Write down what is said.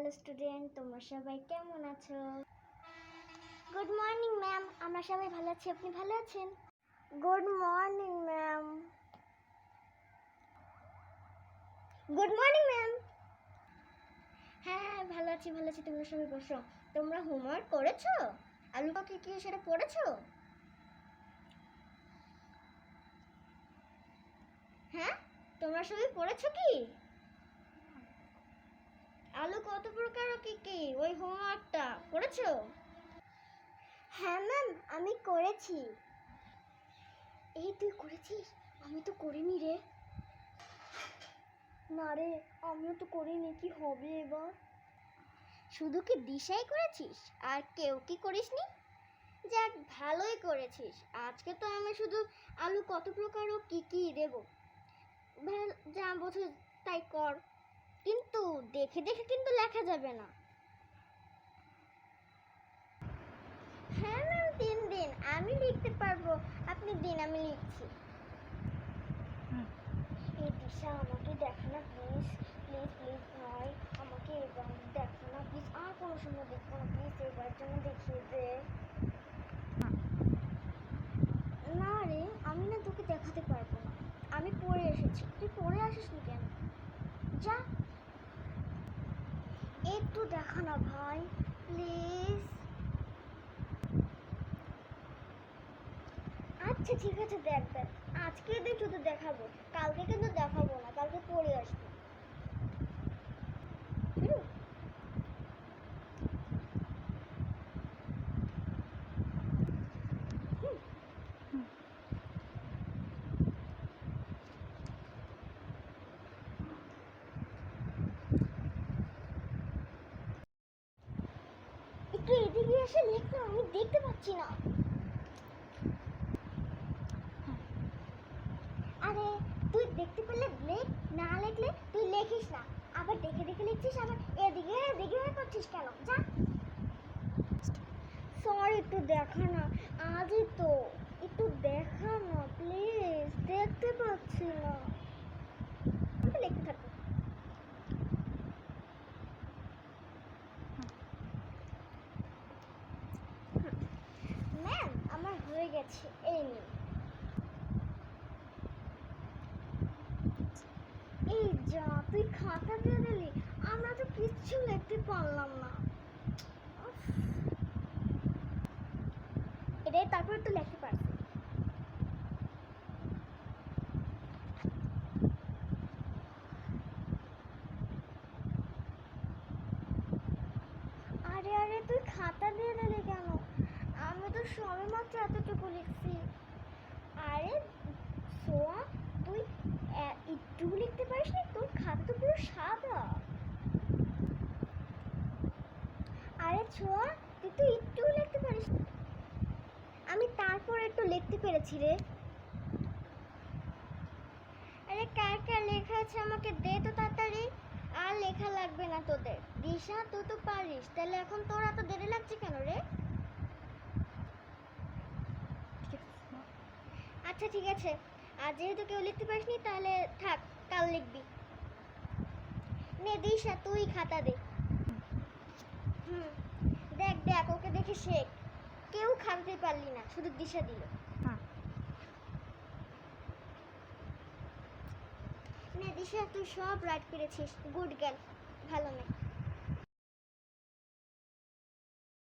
Hello student, তোমরা সবাই কেমন আছো? Good morning ma'am. আমরা সবাই ভালো আছি, আপনি ভালো আছেন? Good morning ma'am. Good morning ma'am. হ্যাঁ হ্যাঁ, ভালো আছি ভালো আছি। তোমরা সবাই বসো। তোমরা হোমওয়ার্ক করেছো? আলু পাখি কি সেটা পড়েছো? হ্যাঁ, তোমরা সবাই পড়েছো কি? আলু কত প্রকার ও কি কি ওই হোমওয়ার্কটা করেছো? হ্যাঁ ম্যাম, আমি করেছি। এই তুই করেছিস? আমি তো করিনি রে। না রে, আমিও তো করিনি। কি হবে এবার? শুধু কি দিশাই করেছিস আর কেউ কি করিসনি? যাক, ভালোই করেছিস। আজকে তো আমি শুধু আলু কত প্রকার ও কি কি দেব, যা বোঝো তাই কর। কিন্তু দেখে দেখে কিন্তু লেখা যাবে না। হ্যাঁ ম্যাম, দিন দিন, আমি লিখতে পারবো। আপনি দিন, আমি লিখছি। এই দিশা, আমাকে দেখো না প্লিজ। প্লিজ প্লিজ ভাই, আমাকে এবার দেখো না প্লিজ। আর কোনো সময় দেখবো না প্লিজ, এবার জন্য দেখিয়ে দে। না রে, আমি না তোকে দেখাতে পারবো না। আমি পড়ে এসেছি, তুই পড়ে আসিসনি কেন? যা, একটু দেখা না ভাই, প্লিজ। আচ্ছা ঠিক আছে, দেখ দেখ। আজকে দিন শুধু দেখাবো, কালকে কিন্তু দেখাবো না। কালকে পড়ে আসবো। হুম? একটু এদিকে এসে লেখ না, আমি দেখতে পাচ্ছি না। আরে তুই দেখতে পেলে লেখ, না লেখলে তুই লেখিস না। আবার দেখে দেখে লিখছিস, আবার এদিকে এদিকে করছিস কেন? যা। সরি, একটু দেখা না। আজই তো, একটু দেখা না প্লিজ, দেখতে পাচ্ছি না। আমি লিখতে থাকবো। ম্যাম, আমার হয়ে গেছে, এই নিন। এই যা, তুই খাতা দিয়ে দিলি, আমরা তো কিচ্ছু লিখতে পারলাম না। উফ, এটাই তারপর একটু লিখতে পারছি। আরে আরে, তুই খাতা দিয়ে দিলি কেন? আমি তো সবে মাত্র এতটুকু লিখছি। আরে সোয়া, তুই একটু লিখতে পারিস না? তোর খাতা তো পুরো সাদা। আরে ছোয়া, তুই তো একটু লিখতে পারিস না। আমি তারপর একটু লিখতে পেরেছি রে। আরে কার কার লেখা আছে আমাকে দে তো তাড়াতাড়ি। আর লেখা লাগবে না তোদের। দিশা, তুই তো পারিস, তাহলে এখন তোর এত দেরি লাগছে কেন রে? আচ্ছা ঠিক আছে, আর যেহেতু কেউ লিখতে পারিসনি তাহলে থাক, কাল লিখবি। নে দিশা, তুই খাতা দে। হুম, দেখ দেখ, ওকে দেখে শেখ। কেউ খাতাতে পারলি না, শুধু দিশা দিল। নে দিশা, তুই সব রাইট করেছিস। গুড গার্ল, ভালো মেয়ে।